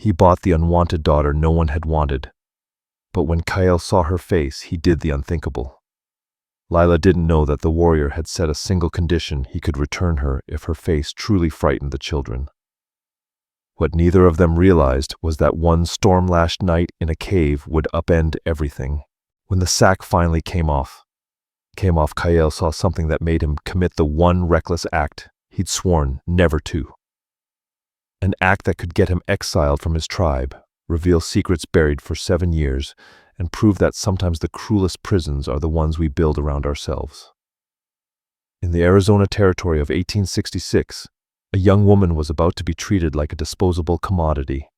He bought the unwanted daughter no one had wanted. But when Kael saw her face, he did the unthinkable. Lila didn't know that the warrior had set a single condition: he could return her if her face truly frightened the children. What neither of them realized was that one storm-lashed night in a cave would upend everything. When the sack finally came off, Kael saw something that made him commit the one reckless act he'd sworn never to. An act that could get him exiled from his tribe, reveal secrets buried for 7 years, and prove that sometimes the cruelest prisons are the ones we build around ourselves. In the Arizona Territory of 1866, a young woman was about to be treated like a disposable commodity.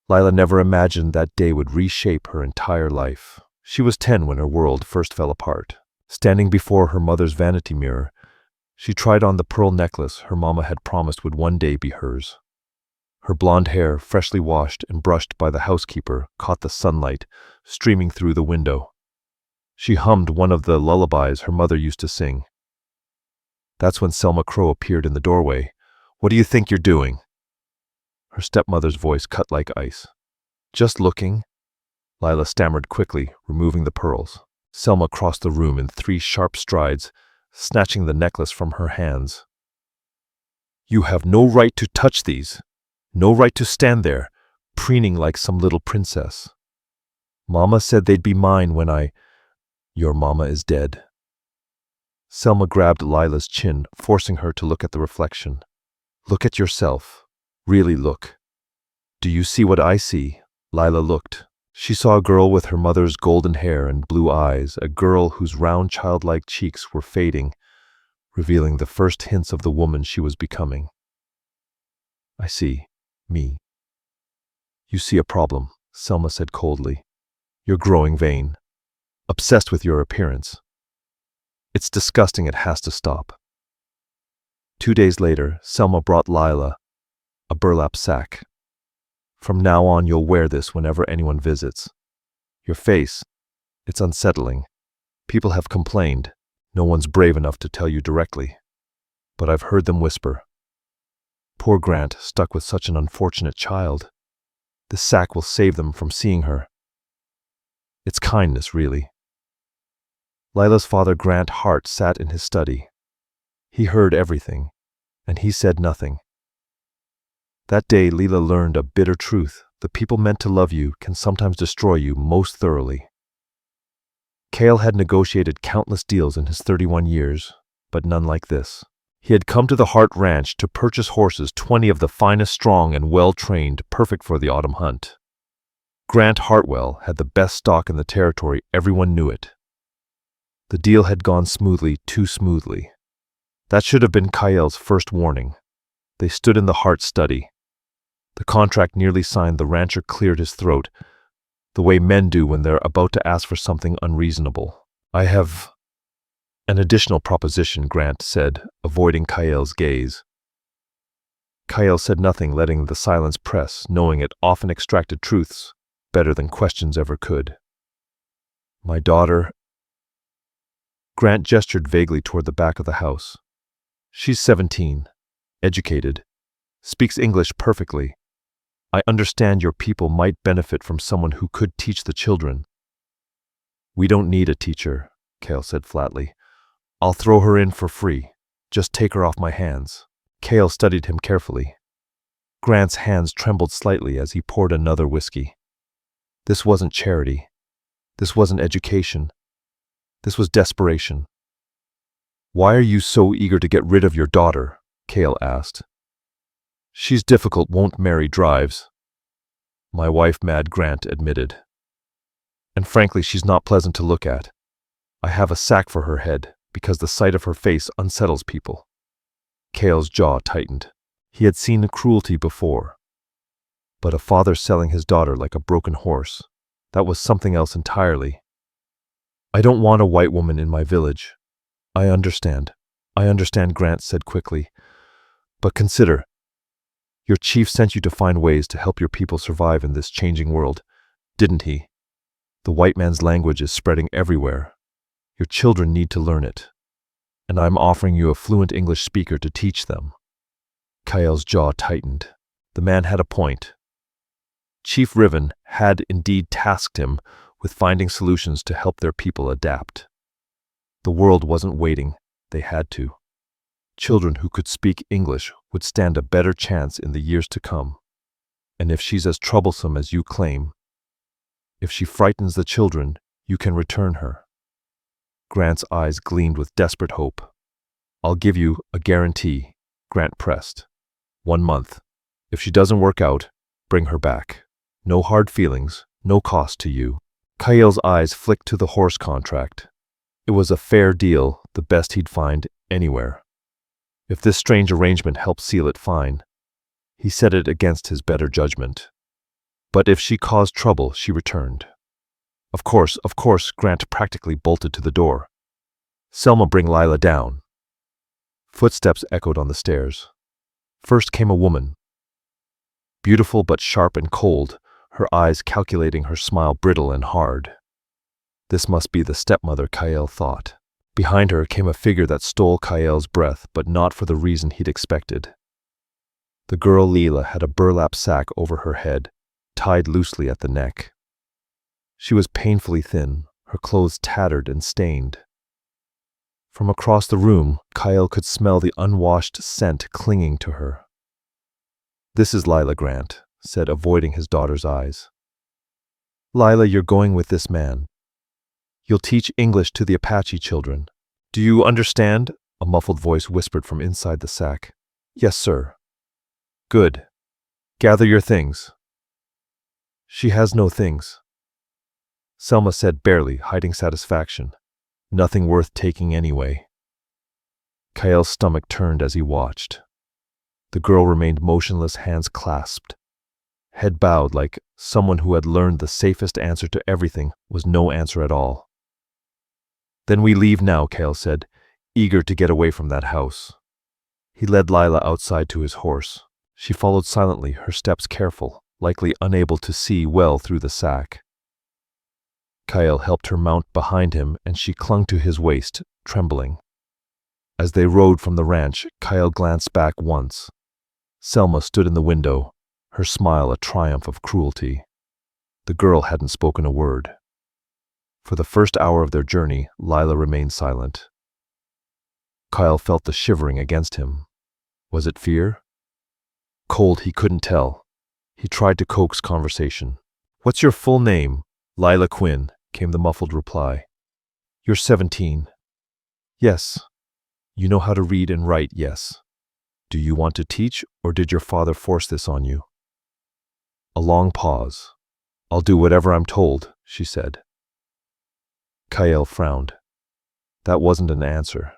Lila never imagined that day would reshape her entire life. She was 10 when her world first fell apart. Standing before her mother's vanity mirror, she tried on the pearl necklace her mama had promised would one day be hers. Her blonde hair, freshly washed and brushed by the housekeeper, caught the sunlight streaming through the window. She hummed one of the lullabies her mother used to sing. That's when Selma Crow appeared in the doorway. "What do you think you're doing?" Her stepmother's voice cut like ice. "Just looking," Lila stammered quickly, removing the pearls. Selma crossed the room in 3 sharp strides, snatching the necklace from her hands. "You have no right to touch these. No right to stand there, preening like some little princess. Mama said they'd be mine when Your mama is dead." Selma grabbed Lila's chin, forcing her to look at the reflection. "Look at yourself. Really look. Do you see what I see?" Lila looked. She saw a girl with her mother's golden hair and blue eyes, a girl whose round childlike cheeks were fading, revealing the first hints of the woman she was becoming. "I see. Me." "You see a problem," Selma said coldly. "You're growing vain. Obsessed with your appearance. It's disgusting. It has to stop." 2 days later, Selma brought Lila a burlap sack. "From now on, you'll wear this whenever anyone visits. Your face, it's unsettling. People have complained. No one's brave enough to tell you directly. But I've heard them whisper. Poor Grant, stuck with such an unfortunate child. This sack will save them from seeing her. It's kindness, really." Lila's father, Grant Hart, sat in his study. He heard everything, and he said nothing. That day, Lila learned a bitter truth: the people meant to love you can sometimes destroy you most thoroughly. Kael had negotiated countless deals in his 31 years, but none like this. He had come to the Hart Ranch to purchase horses, 20 of the finest, strong and well-trained, perfect for the autumn hunt. Grant Hartwell had the best stock in the territory. Everyone knew it. The deal had gone smoothly, too smoothly. That should have been Kael's first warning. They stood in the Hart study. The contract nearly signed, the rancher cleared his throat, the way men do when they're about to ask for something unreasonable. "I have an additional proposition," Grant said, avoiding Kael's gaze. Kael said nothing, letting the silence press, knowing it often extracted truths better than questions ever could. "My daughter..." Grant gestured vaguely toward the back of the house. "She's 17, educated, speaks English perfectly. I understand your people might benefit from someone who could teach the children." "We don't need a teacher," Kael said flatly. "I'll throw her in for free. Just take her off my hands." Kael studied him carefully. Grant's hands trembled slightly as he poured another whiskey. This wasn't charity. This wasn't education. This was desperation. "Why are you so eager to get rid of your daughter?" Kael asked. "She's difficult, won't marry, drives." "My wife mad," Grant admitted. "And frankly, she's not pleasant to look at. I have a sack for her head, because the sight of her face unsettles people." Kael's jaw tightened. He had seen cruelty before. But a father selling his daughter like a broken horse, that was something else entirely. "I don't want a white woman in my village." I understand, Grant said quickly. "But consider, your chief sent you to find ways to help your people survive in this changing world, didn't he? The white man's language is spreading everywhere. Your children need to learn it. And I'm offering you a fluent English speaker to teach them." Kael's jaw tightened. The man had a point. Chief Riven had indeed tasked him with finding solutions to help their people adapt. The world wasn't waiting, they had to. Children who could speak English would stand a better chance in the years to come. And if she's as troublesome as you claim, if she frightens the children, you can return her. Grant's eyes gleamed with desperate hope. I'll give you a guarantee, Grant pressed. 1 month. If she doesn't work out, bring her back. No hard feelings, no cost to you. Kael's eyes flicked to the horse contract. It was a fair deal, the best he'd find anywhere. If this strange arrangement helped seal it, fine. He set it against his better judgment. But if she caused trouble, she returned. Of course, Grant practically bolted to the door. Selma, bring Lila down. Footsteps echoed on the stairs. First came a woman. Beautiful but sharp and cold, her eyes calculating, her smile brittle and hard. This must be the stepmother, Kael thought. Behind her came a figure that stole Kael's breath, but not for the reason he'd expected. The girl Lila had a burlap sack over her head, tied loosely at the neck. She was painfully thin, her clothes tattered and stained. From across the room, Kael could smell the unwashed scent clinging to her. This is Lila, Grant said, avoiding his daughter's eyes. Lila, you're going with this man. You'll teach English to the Apache children. Do you understand? A muffled voice whispered from inside the sack. Yes, sir. Good. Gather your things. She has no things, Selma said barely, hiding satisfaction. Nothing worth taking anyway. Kael's stomach turned as he watched. The girl remained motionless, hands clasped, head bowed, like someone who had learned the safest answer to everything was no answer at all. Then we leave now, Kael said, eager to get away from that house. He led Lila outside to his horse. She followed silently, her steps careful, likely unable to see well through the sack. Kael helped her mount behind him, and she clung to his waist, trembling. As they rode from the ranch, Kael glanced back once. Selma stood in the window, her smile a triumph of cruelty. The girl hadn't spoken a word. For the first hour of their journey, Lila remained silent. Kael felt the shivering against him. Was it fear? Cold, he couldn't tell. He tried to coax conversation. What's your full name? Lila Quinn, came the muffled reply. You're 17. Yes. You know how to read and write, yes. Do you want to teach, or did your father force this on you? A long pause. I'll do whatever I'm told, she said. Kael frowned. That wasn't an answer.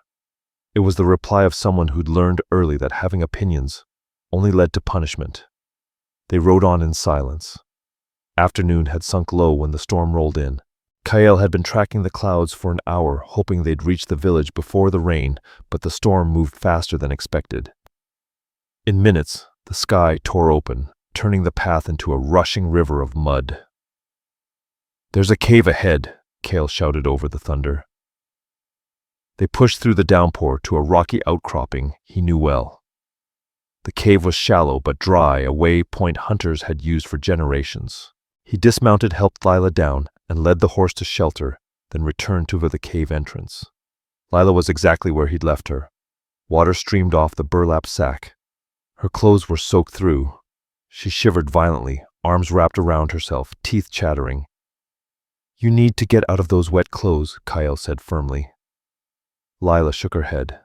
It was the reply of someone who'd learned early that having opinions only led to punishment. They rode on in silence. Afternoon had sunk low when the storm rolled in. Kael had been tracking the clouds for an hour, hoping they'd reach the village before the rain, but the storm moved faster than expected. In minutes, the sky tore open, turning the path into a rushing river of mud. There's a cave ahead, Kael shouted over the thunder. They pushed through the downpour to a rocky outcropping he knew well. The cave was shallow but dry, a waypoint hunters had used for generations. He dismounted, helped Lila down, and led the horse to shelter, then returned to the cave entrance. Lila was exactly where he'd left her. Water streamed off the burlap sack. Her clothes were soaked through. She shivered violently, arms wrapped around herself, teeth chattering. You need to get out of those wet clothes, Kael said firmly. Lila shook her head.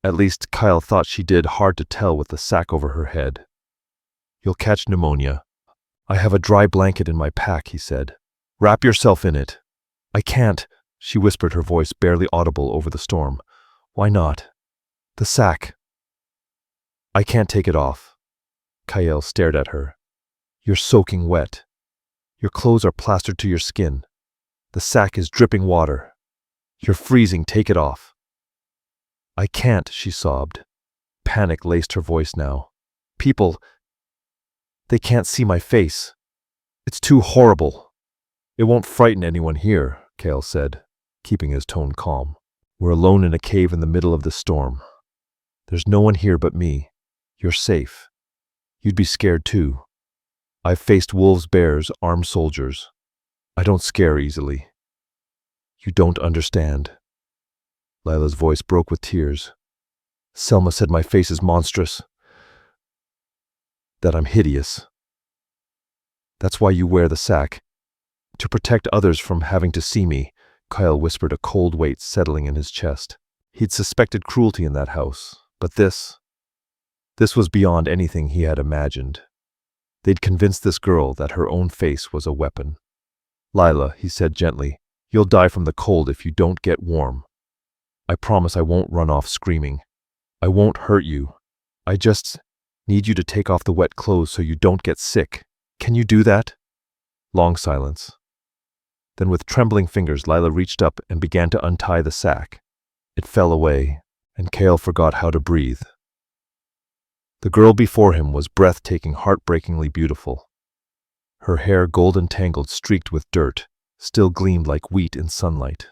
At least Kael thought she did, hard to tell with the sack over her head. You'll catch pneumonia. I have a dry blanket in my pack, he said. Wrap yourself in it. I can't, she whispered, her voice barely audible over the storm. Why not? The sack. I can't take it off. Kael stared at her. You're soaking wet. Your clothes are plastered to your skin. The sack is dripping water. You're freezing, take it off. I can't, she sobbed. Panic laced her voice now. People, they can't see my face. It's too horrible. It won't frighten anyone here, Kael said, keeping his tone calm. We're alone in a cave in the middle of the storm. There's no one here but me. You're safe. You'd be scared too. I've faced wolves, bears, armed soldiers. I don't scare easily. You don't understand. Lila's voice broke with tears. Selma said my face is monstrous, that I'm hideous. That's why you wear the sack. To protect others from having to see me, Kael whispered, a cold weight settling in his chest. He'd suspected cruelty in that house, but this was beyond anything he had imagined. They'd convinced this girl that her own face was a weapon. Lila, he said gently, you'll die from the cold if you don't get warm. I promise I won't run off screaming. I won't hurt you. I just need you to take off the wet clothes so you don't get sick. Can you do that? Long silence. Then with trembling fingers, Lila reached up and began to untie the sack. It fell away, and Kael forgot how to breathe. The girl before him was breathtaking, heartbreakingly beautiful. Her hair, golden tangled, streaked with dirt, still gleamed like wheat in sunlight.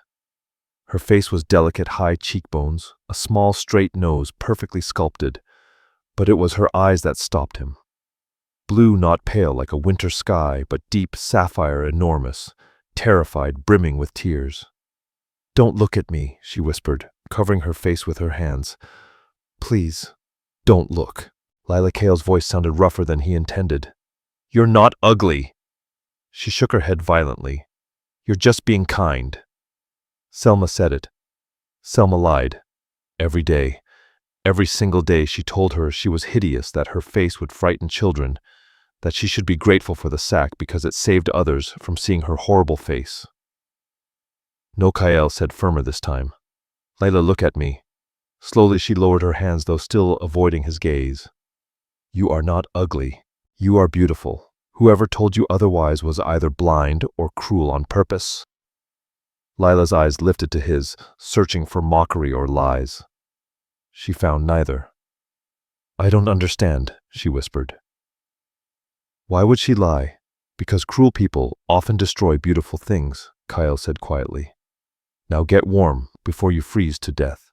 Her face was delicate, high cheekbones, a small, straight nose perfectly sculpted, but it was her eyes that stopped him. Blue, not pale like a winter sky, but deep, sapphire, enormous, terrified, brimming with tears. Don't look at me, she whispered, covering her face with her hands. Please, don't look. Lila Kael's voice sounded rougher than he intended. You're not ugly. She shook her head violently. You're just being kind. Selma said it. Selma lied. Every day. Every single day she told her she was hideous, that her face would frighten children, that she should be grateful for the sack because it saved others from seeing her horrible face. No, Kael said firmer this time. Lila, look at me. Slowly she lowered her hands, though still avoiding his gaze. You are not ugly. You are beautiful. Whoever told you otherwise was either blind or cruel on purpose. Lila's eyes lifted to his, searching for mockery or lies. She found neither. I don't understand, she whispered. Why would she lie? Because cruel people often destroy beautiful things, Kael said quietly. Now get warm before you freeze to death.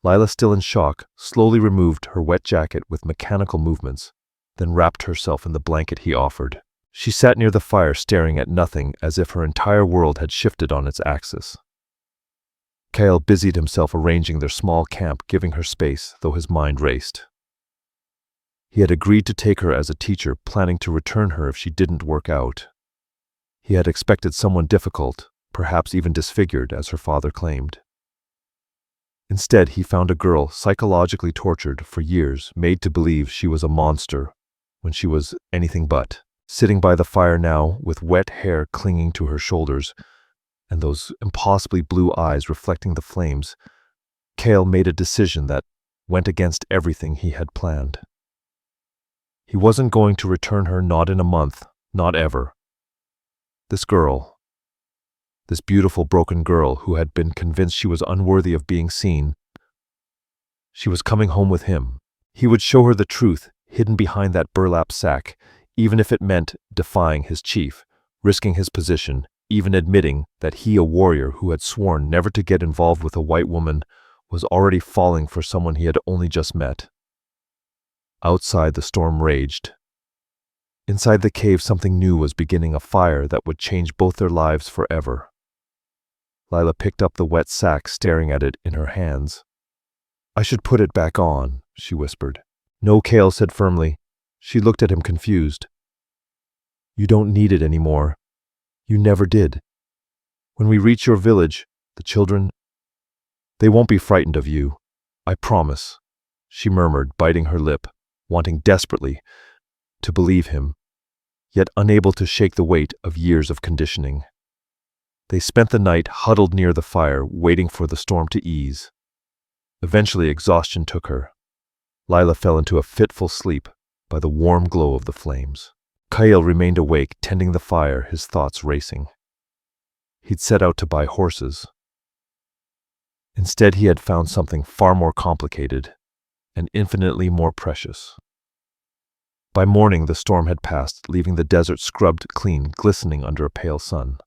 Lila, still in shock, slowly removed her wet jacket with mechanical movements, then wrapped herself in the blanket he offered. She sat near the fire, staring at nothing, as if her entire world had shifted on its axis. Kael busied himself arranging their small camp, giving her space, though his mind raced. He had agreed to take her as a teacher, planning to return her if she didn't work out. He had expected someone difficult, perhaps even disfigured, as her father claimed. Instead, he found a girl psychologically tortured for years, made to believe she was a monster when she was anything but. Sitting by the fire now, with wet hair clinging to her shoulders, and those impossibly blue eyes reflecting the flames, Kael made a decision that went against everything he had planned. He wasn't going to return her, not in a month, not ever. This girl, this beautiful broken girl who had been convinced she was unworthy of being seen, she was coming home with him. He would show her the truth hidden behind that burlap sack, even if it meant defying his chief, risking his position, even admitting that he, a warrior who had sworn never to get involved with a white woman, was already falling for someone he had only just met. Outside, the storm raged. Inside the cave, something new was beginning, a fire that would change both their lives forever. Lila picked up the wet sack, staring at it in her hands. I should put it back on, she whispered. No, Kael said firmly. She looked at him confused. You don't need it anymore. You never did. When we reach your village, the children, they won't be frightened of you. I promise, she murmured, biting her lip, wanting desperately to believe him, yet unable to shake the weight of years of conditioning. They spent the night huddled near the fire, waiting for the storm to ease. Eventually, exhaustion took her. Lila fell into a fitful sleep by the warm glow of the flames. Kael remained awake, tending the fire, his thoughts racing. He'd set out to buy horses. Instead, he had found something far more complicated and infinitely more precious. By morning, the storm had passed, leaving the desert scrubbed clean, glistening under a pale sun.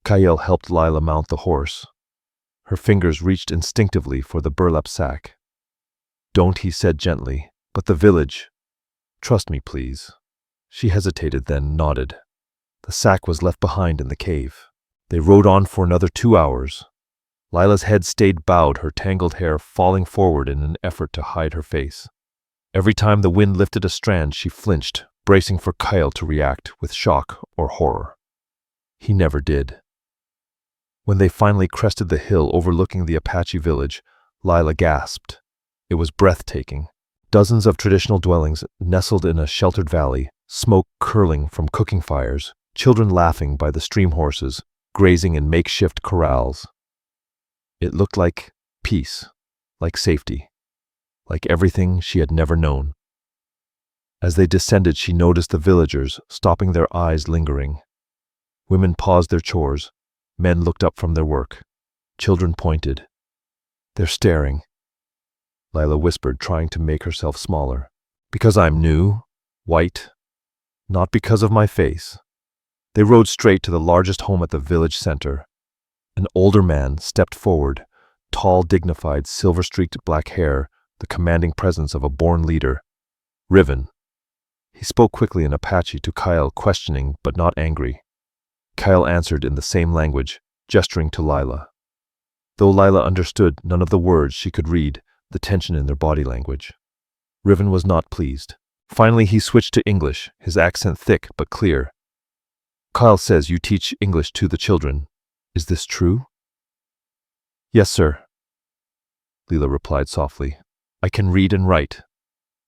Kael helped Lila mount the horse. Her fingers reached instinctively for the burlap sack. Don't, he said gently, but the village. Trust me, please." She hesitated, then nodded. The sack was left behind in the cave. They rode on for another 2 hours. Lila's head stayed bowed, her tangled hair falling forward in an effort to hide her face. Every time the wind lifted a strand, she flinched, bracing for Kael to react with shock or horror. He never did. When they finally crested the hill overlooking the Apache village, Lila gasped. It was breathtaking. Dozens of traditional dwellings nestled in a sheltered valley, smoke curling from cooking fires, children laughing by the stream horses, grazing in makeshift corrals. It looked like peace, like safety, like everything she had never known. As they descended, she noticed the villagers, stopping, their eyes lingering. Women paused their chores. Men looked up from their work. Children pointed. "They're staring," Lila whispered, trying to make herself smaller. "Because I'm new, white, not because of my face." They rode straight to the largest home at the village center. An older man stepped forward, tall, dignified, silver-streaked black hair, the commanding presence of a born leader. "Riven." He spoke quickly in Apache to Kael, questioning but not angry. Kael answered in the same language, gesturing to Lila. Though Lila understood none of the words, she could read the tension in their body language. Riven was not pleased. Finally, he switched to English, his accent thick but clear. "Kael says you teach English to the children. Is this true?" "Yes, sir," Lila replied softly. "I can read and write.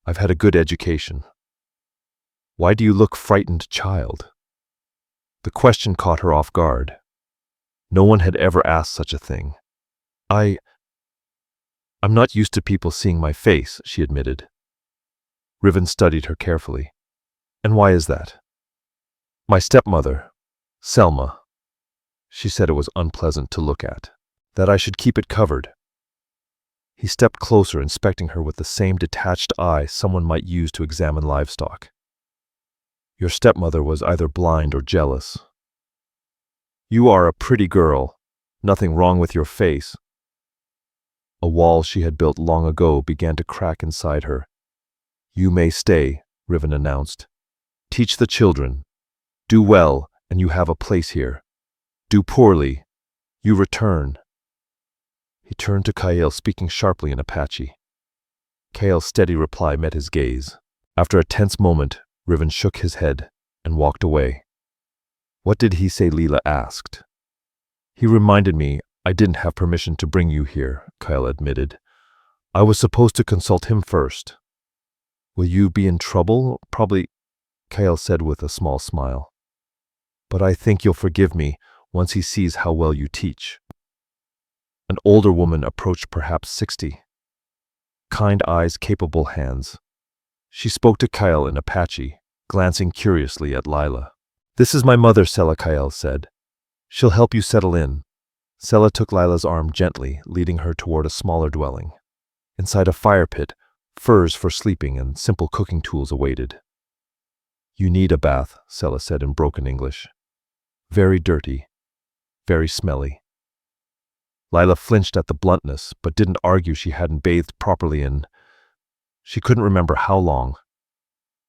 I've had a good education." "Why do you look frightened, child?" The question caught her off guard. No one had ever asked such a thing. I'm not used to people seeing my face," she admitted. Riven studied her carefully. "And why is that?" "My stepmother, Selma. She said it was unpleasant to look at, that I should keep it covered." He stepped closer, inspecting her with the same detached eye someone might use to examine livestock. "Your stepmother was either blind or jealous. You are a pretty girl. Nothing wrong with your face." A wall she had built long ago began to crack inside her. "You may stay," Riven announced. "Teach the children. Do well, and you have a place here. Do poorly, you return." He turned to Kael, speaking sharply in Apache. Kael's steady reply met his gaze. After a tense moment, Riven shook his head and walked away. "What did he say?" Lila asked. "He reminded me I didn't have permission to bring you here," Kael admitted. "I was supposed to consult him first." "Will you be in trouble?" "Probably," Kael said with a small smile. "But I think you'll forgive me once he sees how well you teach." An older woman approached, perhaps 60. Kind eyes, capable hands. She spoke to Kael in Apache, glancing curiously at Lila. "This is my mother, Sela," Kael said. "She'll help you settle in." Sela took Lila's arm gently, leading her toward a smaller dwelling. Inside a fire pit, furs for sleeping and simple cooking tools awaited. "You need a bath," Sela said in broken English. "Very dirty, very smelly." Lila flinched at the bluntness, but didn't argue she hadn't bathed properly in... She couldn't remember how long.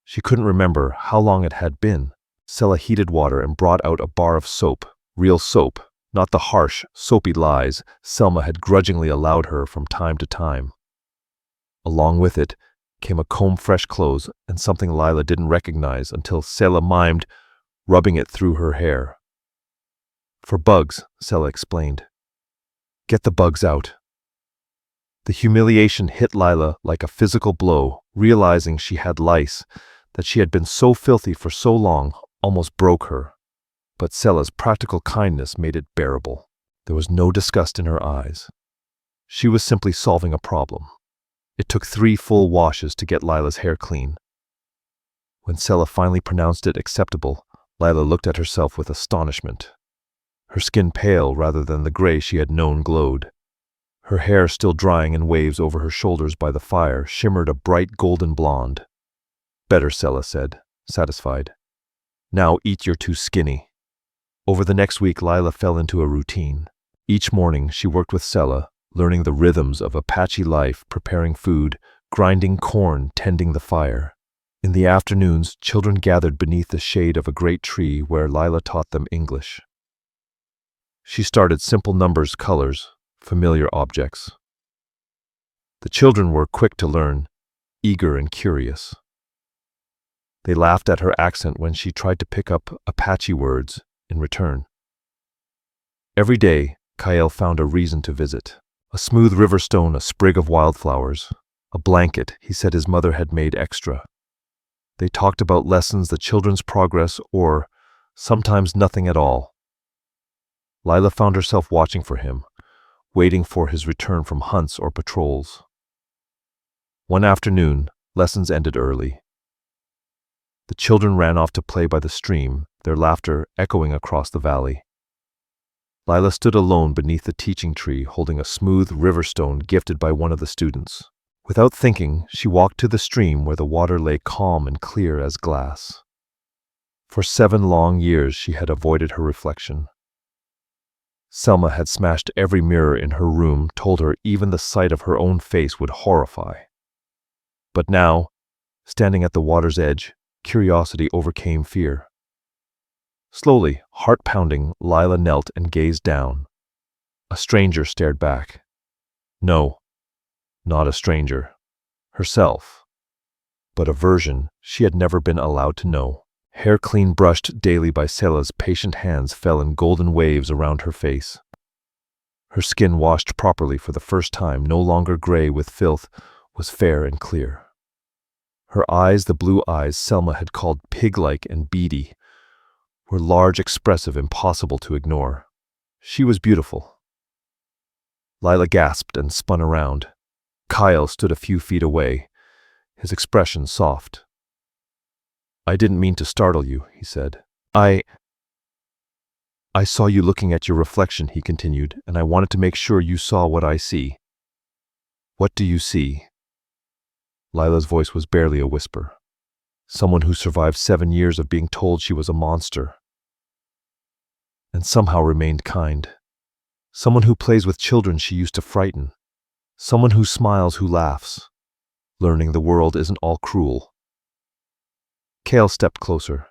She couldn't remember how long it had been. Sela heated water and brought out a bar of soap, real soap, not the harsh, soapy lies Selma had grudgingly allowed her from time to time. Along with it came a comb, fresh clothes, and something Lila didn't recognize until Sela mimed, rubbing it through her hair. "For bugs," Sela explained. "Get the bugs out." The humiliation hit Lila like a physical blow, realizing she had lice, that she had been so filthy for so long, almost broke her. But Sela's practical kindness made it bearable. There was no disgust in her eyes. She was simply solving a problem. It took 3 full washes to get Lila's hair clean. When Sela finally pronounced it acceptable, Lila looked at herself with astonishment. Her skin pale rather than the gray she had known glowed. Her hair, still drying in waves over her shoulders by the fire, shimmered a bright golden blonde. "Better," Sela said, satisfied. "Now eat, you're too skinny." Over the next week, Lila fell into a routine. Each morning, she worked with Sela, learning the rhythms of Apache life, preparing food, grinding corn, tending the fire. In the afternoons, children gathered beneath the shade of a great tree where Lila taught them English. She started simple numbers, colors, familiar objects. The children were quick to learn, eager and curious. They laughed at her accent when she tried to pick up Apache words in return. Every day, Kael found a reason to visit. A smooth river stone, a sprig of wildflowers, a blanket he said his mother had made extra. They talked about lessons, the children's progress, or sometimes nothing at all. Lila found herself watching for him, waiting for his return from hunts or patrols. One afternoon, lessons ended early. The children ran off to play by the stream, their laughter echoing across the valley. Lila stood alone beneath the teaching tree, holding a smooth river stone gifted by one of the students. Without thinking, she walked to the stream where the water lay calm and clear as glass. For 7 long years she had avoided her reflection. Selma had smashed every mirror in her room, told her even the sight of her own face would horrify. But now, standing at the water's edge, curiosity overcame fear. Slowly, heart pounding, Lila knelt and gazed down. A stranger stared back. No, not a stranger. Herself. But a version she had never been allowed to know. Hair clean brushed daily by Selma's patient hands fell in golden waves around her face. Her skin, washed properly for the first time, no longer gray with filth, was fair and clear. Her eyes, the blue eyes Selma had called pig-like and beady, were large, expressive, impossible to ignore. She was beautiful. Lila gasped and spun around. Kael stood a few feet away, his expression soft. "I didn't mean to startle you," he said. I saw you looking at your reflection," he continued, "and I wanted to make sure you saw what I see." "What do you see?" Lila's voice was barely a whisper. Someone who survived 7 years of being told she was a monster, and somehow remained kind. Someone who plays with children she used to frighten. Someone who smiles, who laughs, learning the world isn't all cruel. Kael stepped closer.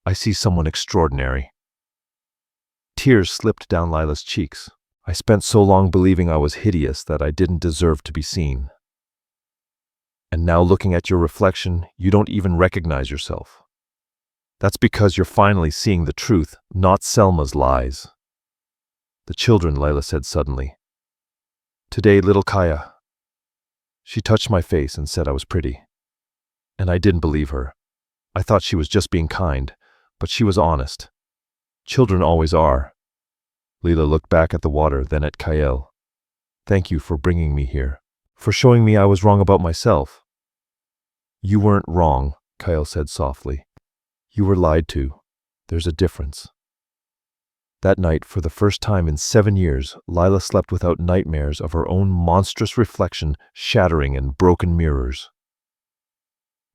"I see someone extraordinary." Tears slipped down Lila's cheeks. "I spent so long believing I was hideous that I didn't deserve to be seen. And now looking at your reflection, you don't even recognize yourself. That's because you're finally seeing the truth, not Selma's lies." "The children," Lila said suddenly. "Today, little Kaya." She touched my face and said I was pretty. And I didn't believe her. I thought she was just being kind, but she was honest. Children always are. Lila looked back at the water, then at Kael. "Thank you for bringing me here, for showing me I was wrong about myself." "You weren't wrong," Kael said softly. "You were lied to. There's a difference." That night, for the first time in 7 years, Lila slept without nightmares of her own monstrous reflection shattering in broken mirrors.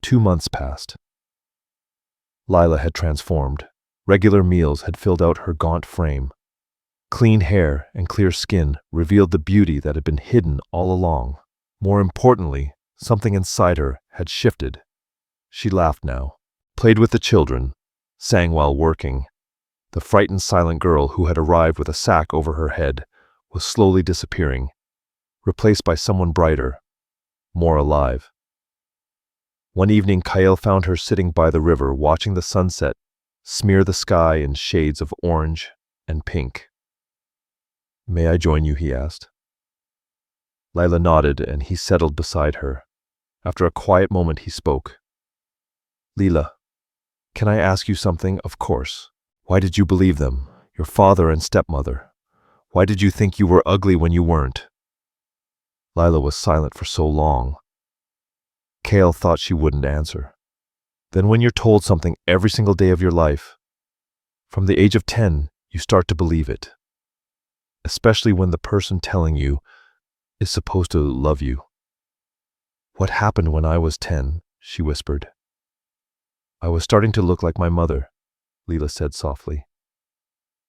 2 months passed. Lila had transformed. Regular meals had filled out her gaunt frame. Clean hair and clear skin revealed the beauty that had been hidden all along. More importantly, something inside her had shifted. She laughed now, played with the children, sang while working. The frightened, silent girl who had arrived with a sack over her head was slowly disappearing, replaced by someone brighter, more alive. One evening, Kael found her sitting by the river, watching the sunset smear the sky in shades of orange and pink. "May I join you?" he asked. Lila nodded, and he settled beside her. After a quiet moment, he spoke. "Lila, can I ask you something?" "Of course." "Why did you believe them, your father and stepmother? Why did you think you were ugly when you weren't?" Lila was silent for so long. Kael thought she wouldn't answer. Then when you're told something every single day of your life, from the age of 10, you start to believe it. Especially when the person telling you is supposed to love you. "What happened when I was 10, she whispered. "I was starting to look like my mother," Lila said softly.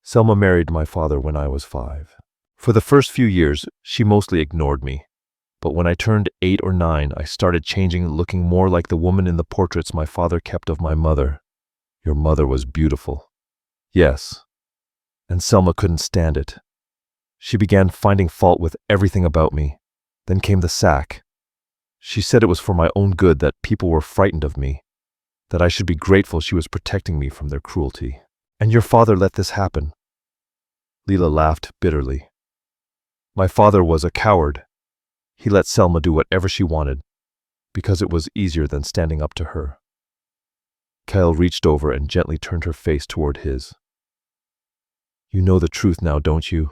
"Selma married my father when I was 5. For the first few years, she mostly ignored me. But when I turned 8 or 9, I started changing, looking more like the woman in the portraits my father kept of my mother. Your mother was beautiful. Yes. And Selma couldn't stand it. She began finding fault with everything about me. Then came the sack. She said it was for my own good, that people were frightened of me, that I should be grateful she was protecting me from their cruelty. And your father let this happen. Lila laughed bitterly. My father was a coward. He let Selma do whatever she wanted, because it was easier than standing up to her. Kael reached over and gently turned her face toward his. You know the truth now, don't you?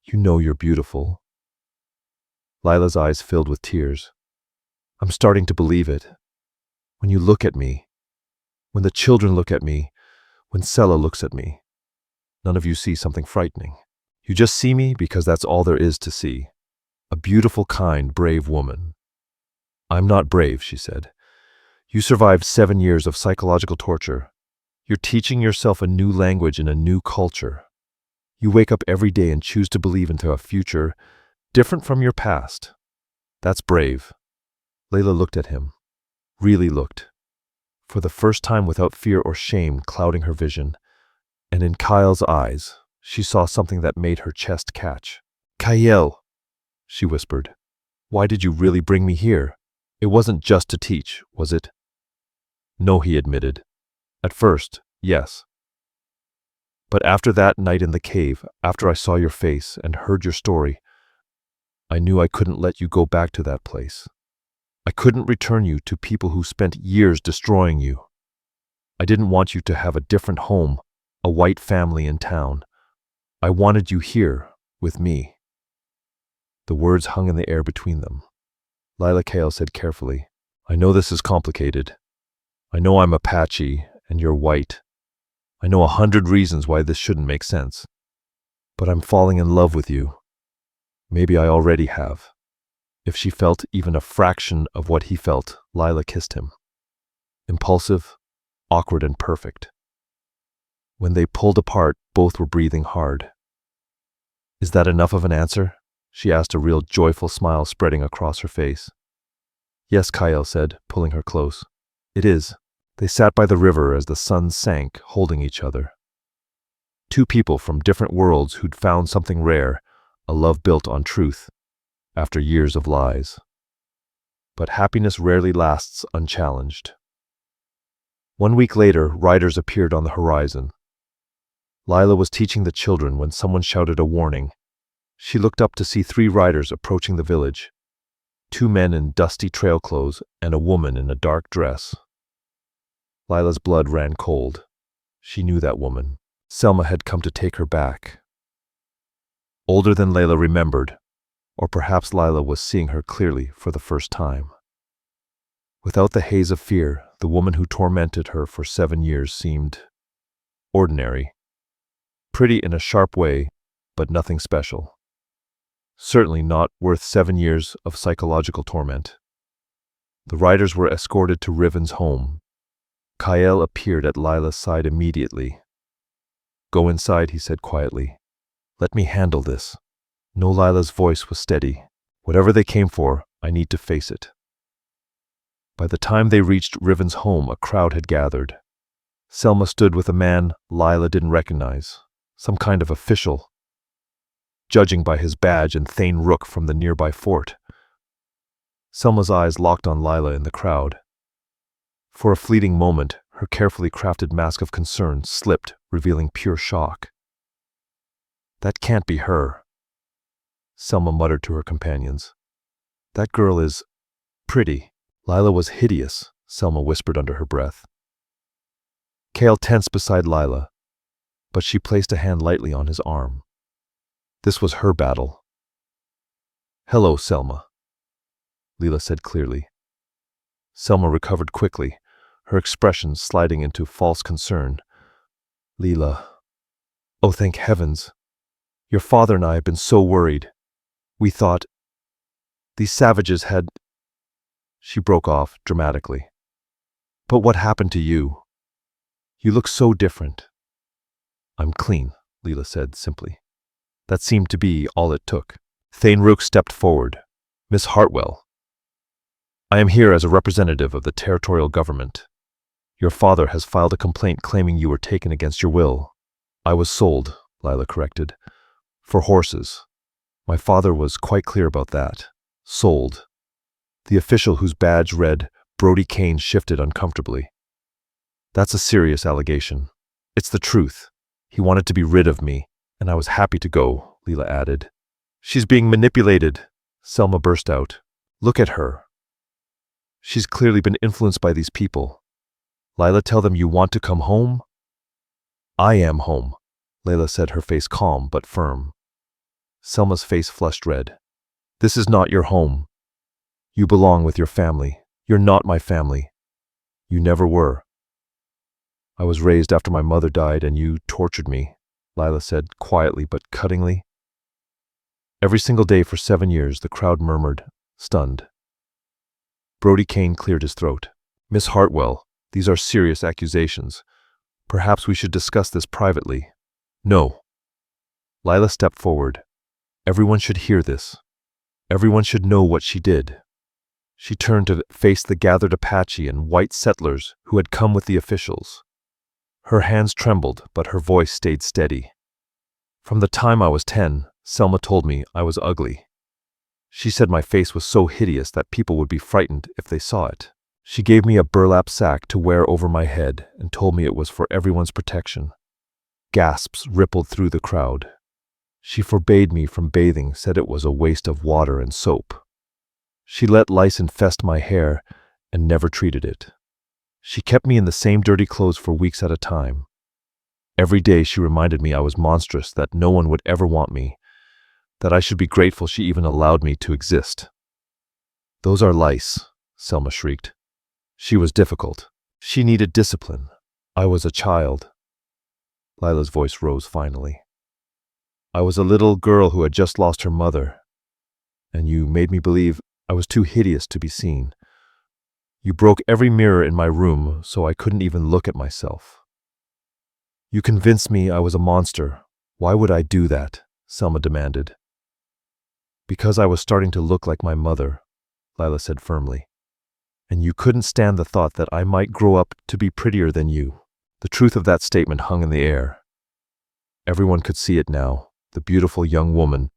You know you're beautiful. Lila's eyes filled with tears. I'm starting to believe it. When you look at me, when the children look at me, when Sela looks at me, none of you see something frightening. You just see me because that's all there is to see. A beautiful, kind, brave woman. I'm not brave, she said. You survived 7 years of psychological torture. You're teaching yourself a new language in a new culture. You wake up every day and choose to believe into a future different from your past. That's brave. Lila looked at him. Really looked. For the first time without fear or shame clouding her vision. And in Kael's eyes, she saw something that made her chest catch. Kael, she whispered. Why did you really bring me here? It wasn't just to teach, was it? No, he admitted. At first, yes. But after that night in the cave, after I saw your face and heard your story, I knew I couldn't let you go back to that place. I couldn't return you to people who spent years destroying you. I didn't want you to have a different home, a white family in town. I wanted you here, with me. The words hung in the air between them. Lila Kael said carefully, I know this is complicated. I know I'm Apache and you're white. I know 100 reasons why this shouldn't make sense. But I'm falling in love with you. Maybe I already have. If she felt even a fraction of what he felt, Lila kissed him. Impulsive, awkward, and perfect. When they pulled apart, both were breathing hard. Is that enough of an answer? She asked, a real joyful smile spreading across her face. Yes, Kael said, pulling her close. It is. They sat by the river as the sun sank, holding each other. Two people from different worlds who'd found something rare, a love built on truth, after years of lies. But happiness rarely lasts unchallenged. 1 week later, riders appeared on the horizon. Lila was teaching the children when someone shouted a warning. She looked up to see 3 riders approaching the village. 2 men in dusty trail clothes and a woman in a dark dress. Lila's blood ran cold. She knew that woman. Selma had come to take her back. Older than Lila remembered, or perhaps Lila was seeing her clearly for the first time. Without the haze of fear, the woman who tormented her for 7 years seemed ordinary. Pretty in a sharp way, but nothing special. Certainly not worth 7 years of psychological torment. The riders were escorted to Riven's home. Kael appeared at Lila's side immediately. Go inside, he said quietly. Let me handle this. No, Lila's voice was steady. Whatever they came for, I need to face it. By the time they reached Riven's home, a crowd had gathered. Selma stood with a man Lila didn't recognize, some kind of official, judging by his badge and Thane Rook from the nearby fort. Selma's eyes locked on Lila in the crowd. For a fleeting moment, her carefully crafted mask of concern slipped, revealing pure shock. That can't be her, Selma muttered to her companions. That girl is pretty. Lila was hideous, Selma whispered under her breath. Kael tensed beside Lila, but she placed a hand lightly on his arm. This was her battle. Hello, Selma, Lila said clearly. Selma recovered quickly, her expression sliding into false concern. Lila. Oh, thank heavens. Your father and I have been so worried. We thought these savages had... She broke off dramatically. But what happened to you? You look so different. I'm clean, Lila said simply. That seemed to be all it took. Thane Rook stepped forward, Miss Hartwell, I am here as a representative of the territorial government. Your father has filed a complaint claiming you were taken against your will. I was sold, Lila corrected, for horses. My father was quite clear about that. Sold. The official whose badge read Brody Kane shifted uncomfortably. That's a serious allegation. It's the truth. He wanted to be rid of me, and I was happy to go, Lila added. She's being manipulated, Selma burst out. Look at her. She's clearly been influenced by these people. Lila, tell them you want to come home? I am home, Lila said, her face calm but firm. Selma's face flushed red. This is not your home. You belong with your family. You're not my family. You never were. I was raised after my mother died and you tortured me, Lila said quietly but cuttingly. Every single day for 7 years, the crowd murmured, stunned. Brody Kane cleared his throat. Miss Hartwell, these are serious accusations. Perhaps we should discuss this privately. No. Lila stepped forward. Everyone should hear this. Everyone should know what she did. She turned to face the gathered Apache and white settlers who had come with the officials. Her hands trembled, but her voice stayed steady. From the time I was 10, Selma told me I was ugly. She said my face was so hideous that people would be frightened if they saw it. She gave me a burlap sack to wear over my head and told me it was for everyone's protection. Gasps rippled through the crowd. She forbade me from bathing, said it was a waste of water and soap. She let lice infest my hair and never treated it. She kept me in the same dirty clothes for weeks at a time. Every day she reminded me I was monstrous, that no one would ever want me, that I should be grateful she even allowed me to exist. Those are lice, Selma shrieked. She was difficult. She needed discipline. I was a child. Lila's voice rose finally. I was a little girl who had just lost her mother, and you made me believe I was too hideous to be seen. You broke every mirror in my room so I couldn't even look at myself. You convinced me I was a monster. Why would I do that? Selma demanded. Because I was starting to look like my mother, Lila said firmly. And you couldn't stand the thought that I might grow up to be prettier than you. The truth of that statement hung in the air. Everyone could see it now, the beautiful young woman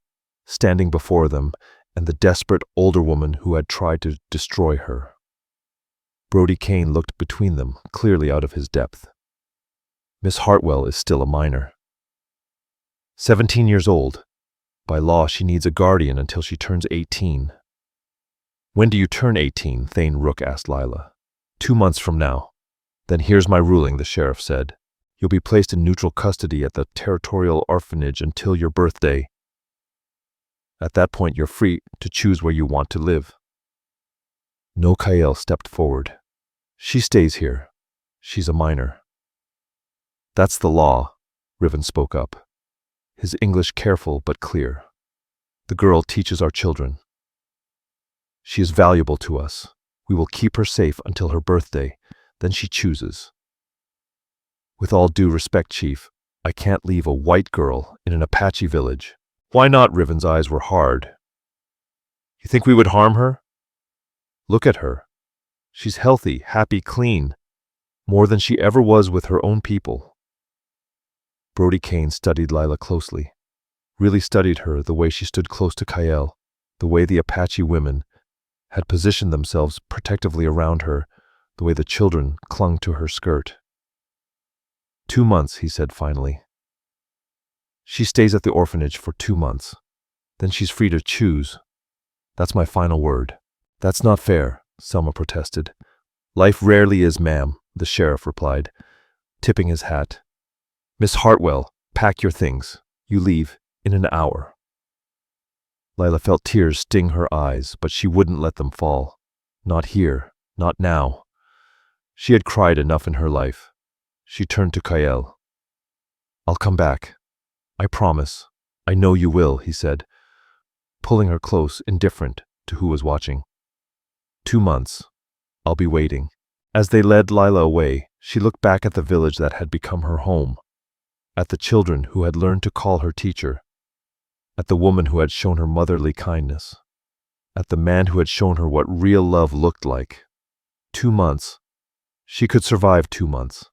standing before them and the desperate older woman who had tried to destroy her. Brody Kane looked between them, clearly out of his depth. Miss Hartwell is still a minor. 17 years old. By law, she needs a guardian until she turns 18. When do you turn 18? Thane Rook asked Lila. 2 months from now. Then here's my ruling, the sheriff said. You'll be placed in neutral custody at the territorial orphanage until your birthday. At that point, you're free to choose where you want to live. No, Kael stepped forward. She stays here. She's a minor. That's the law, Riven spoke up, his English careful but clear. The girl teaches our children. She is valuable to us. We will keep her safe until her birthday, then she chooses. With all due respect, Chief, I can't leave a white girl in an Apache village. Why not? Riven's eyes were hard. You think we would harm her? Look at her. She's healthy, happy, clean, more than she ever was with her own people. Brody Kane studied Lila closely, really studied her, the way she stood close to Kael, the way the Apache women had positioned themselves protectively around her, the way the children clung to her skirt. 2 months, he said finally. She stays at the orphanage for 2 months. Then she's free to choose. That's my final word. That's not fair, Selma protested. Life rarely is, ma'am, the sheriff replied, tipping his hat. Miss Hartwell, pack your things. You leave in an hour. Lila felt tears sting her eyes, but she wouldn't let them fall. Not here, not now. She had cried enough in her life. She turned to Kael. I'll come back. I promise. I know you will, he said, pulling her close, indifferent to who was watching. 2 months. I'll be waiting. As they led Lila away, she looked back at the village that had become her home, at the children who had learned to call her teacher, at the woman who had shown her motherly kindness, at the man who had shown her what real love looked like. 2 months. She could survive 2 months.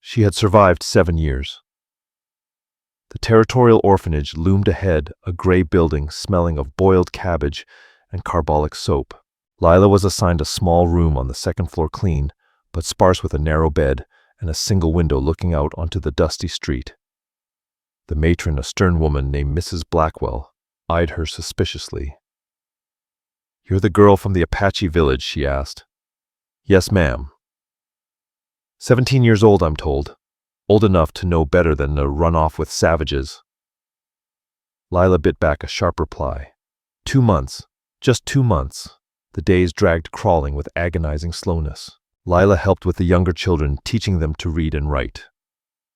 She had survived 7 years. The territorial orphanage loomed ahead, a gray building smelling of boiled cabbage and carbolic soap. Lila was assigned a small room on the second floor, clean, but sparse, with a narrow bed and a single window looking out onto the dusty street. The matron, a stern woman named Mrs. Blackwell, eyed her suspiciously. "You're the girl from the Apache village?" she asked. "Yes, ma'am." 17 years old, I'm told. Old enough to know better than to run off with savages. Lila bit back a sharp reply. 2 months. Just 2 months. The days dragged, crawling with agonizing slowness. Lila helped with the younger children, teaching them to read and write.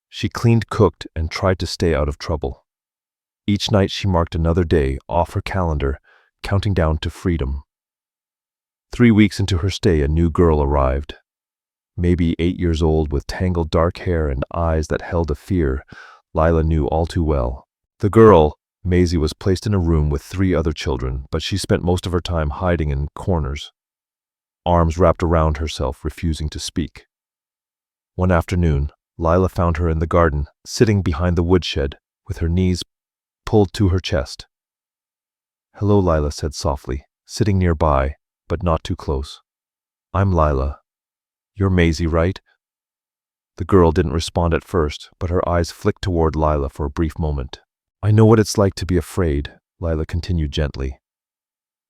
She cleaned, cooked, and tried to stay out of trouble. Each night she marked another day off her calendar, counting down to freedom. 3 weeks into her stay, a new girl arrived. Maybe 8 years old, with tangled dark hair and eyes that held a fear Lila knew all too well. The girl, Maisie, was placed in a room with 3 other children, but she spent most of her time hiding in corners, arms wrapped around herself, refusing to speak. One afternoon, Lila found her in the garden, sitting behind the woodshed, with her knees pulled to her chest. "Hello," Lila said softly, sitting nearby, but not too close. "I'm Lila. You're Maisie, right?" The girl didn't respond at first, but her eyes flicked toward Lila for a brief moment. "I know what it's like to be afraid," Lila continued gently.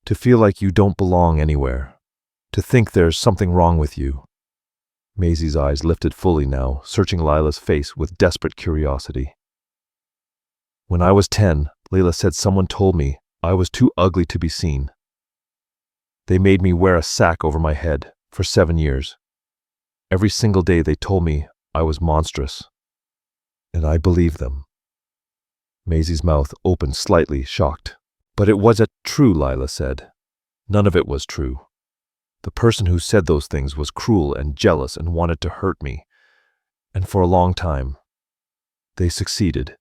"To feel like you don't belong anywhere. To think there's something wrong with you." Maisie's eyes lifted fully now, searching Lila's face with desperate curiosity. "When I was 10, Lila said, someone told me I was too ugly to be seen. They made me wear a sack over my head for 7 years. Every single day they told me I was monstrous. And I believed them." Maisie's mouth opened slightly, shocked. "But it wasn't true," Lila said. "None of it was true. The person who said those things was cruel and jealous and wanted to hurt me. And for a long time, they succeeded."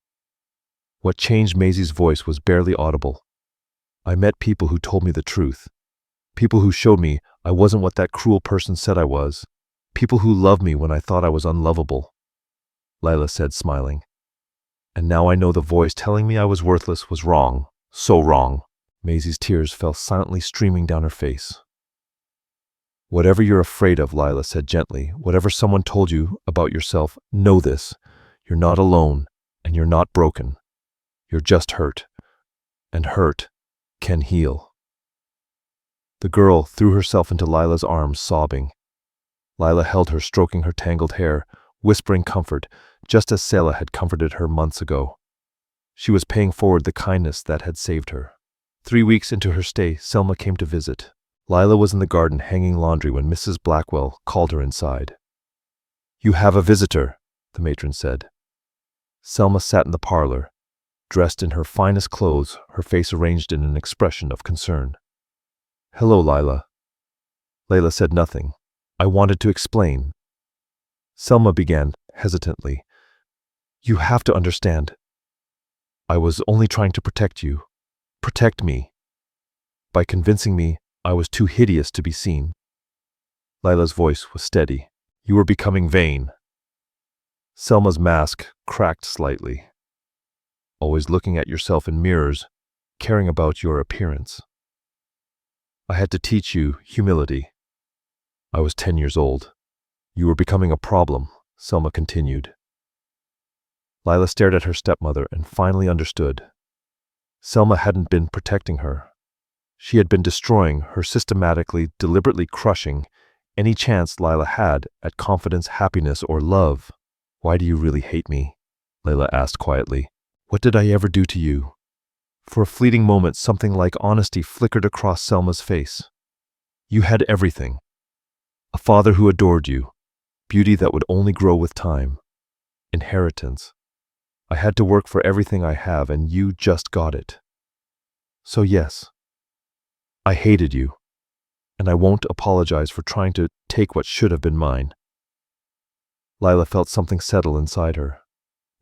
What changed Maisie's voice was barely audible. "I met people who told me the truth. People who showed me I wasn't what that cruel person said I was. People who loved me when I thought I was unlovable," Lila said, smiling. "And now I know the voice telling me I was worthless was wrong. So wrong." Maisie's tears fell silently, streaming down her face. "Whatever you're afraid of," Lila said gently, "whatever someone told you about yourself, know this. You're not alone, and you're not broken. You're just hurt. And hurt can heal." The girl threw herself into Lila's arms, sobbing. Lila held her, stroking her tangled hair, whispering comfort, just as Selma had comforted her months ago. She was paying forward the kindness that had saved her. 3 weeks into her stay, Selma came to visit. Lila was in the garden hanging laundry when Mrs. Blackwell called her inside. "You have a visitor," the matron said. Selma sat in the parlor, dressed in her finest clothes, her face arranged in an expression of concern. "Hello, Lila." Lila said nothing. "I wanted to explain." Selma began hesitantly. "You have to understand. I was only trying to protect you. Protect me. By convincing me I was too hideous to be seen." Lila's voice was steady. "You were becoming vain." Selma's mask cracked slightly. "Always looking at yourself in mirrors, caring about your appearance. I had to teach you humility. I was 10 years old. You were becoming a problem," Selma continued. Lila stared at her stepmother and finally understood. Selma hadn't been protecting her. She had been destroying her, systematically, deliberately crushing any chance Lila had at confidence, happiness, or love. "Why do you really hate me?" Lila asked quietly. "What did I ever do to you?" For a fleeting moment, something like honesty flickered across Selma's face. "You had everything. A father who adored you, beauty that would only grow with time, inheritance. I had to work for everything I have, and you just got it. So yes, I hated you, and I won't apologize for trying to take what should have been mine." Lila felt something settle inside her.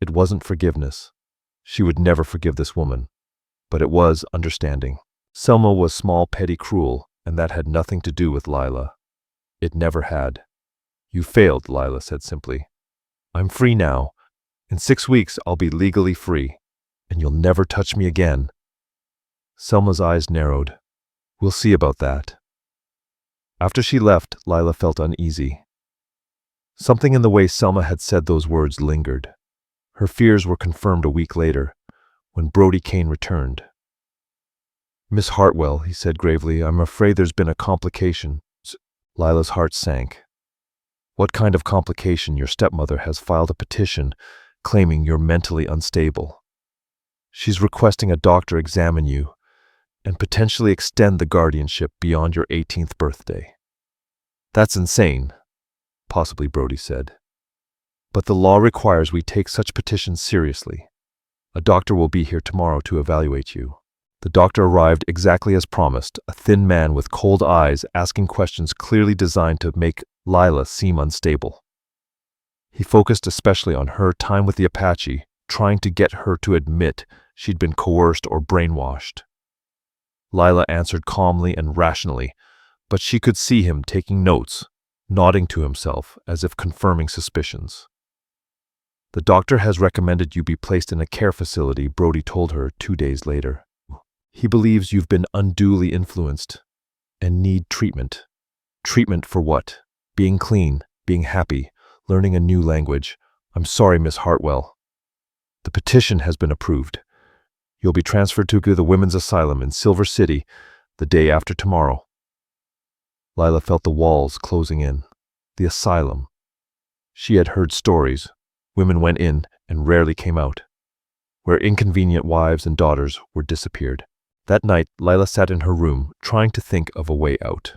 It wasn't forgiveness. She would never forgive this woman. But it was understanding. Selma was small, petty, cruel, and that had nothing to do with Lila. It never had. You failed, Lila said simply. I'm free now. In 6 weeks, I'll be legally free, and you'll never touch me again. Selma's eyes narrowed. We'll see about that. After she left, Lila felt uneasy. Something in the way Selma had said those words lingered. Her fears were confirmed a week later, when Brody Kane returned. Miss Hartwell, he said gravely, I'm afraid there's been a complication. Lila's heart sank. What kind of complication? Your stepmother has filed a petition claiming you're mentally unstable. She's requesting a doctor examine you and potentially extend the guardianship beyond your 18th birthday. That's insane, possibly Brody said. But the law requires we take such petitions seriously. A doctor will be here tomorrow to evaluate you. The doctor arrived exactly as promised, a thin man with cold eyes asking questions clearly designed to make Lila seem unstable. He focused especially on her time with the Apache, trying to get her to admit she'd been coerced or brainwashed. Lila answered calmly and rationally, but she could see him taking notes, nodding to himself as if confirming suspicions. The doctor has recommended you be placed in a care facility, Brody told her 2 days later. He believes you've been unduly influenced and need treatment. Treatment for what? Being clean, being happy, learning a new language. I'm sorry, Miss Hartwell. The petition has been approved. You'll be transferred to the women's asylum in Silver City the day after tomorrow. Lila felt the walls closing in. The asylum. She had heard stories. Women went in and rarely came out, where inconvenient wives and daughters were disappeared. That night, Lila sat in her room, trying to think of a way out.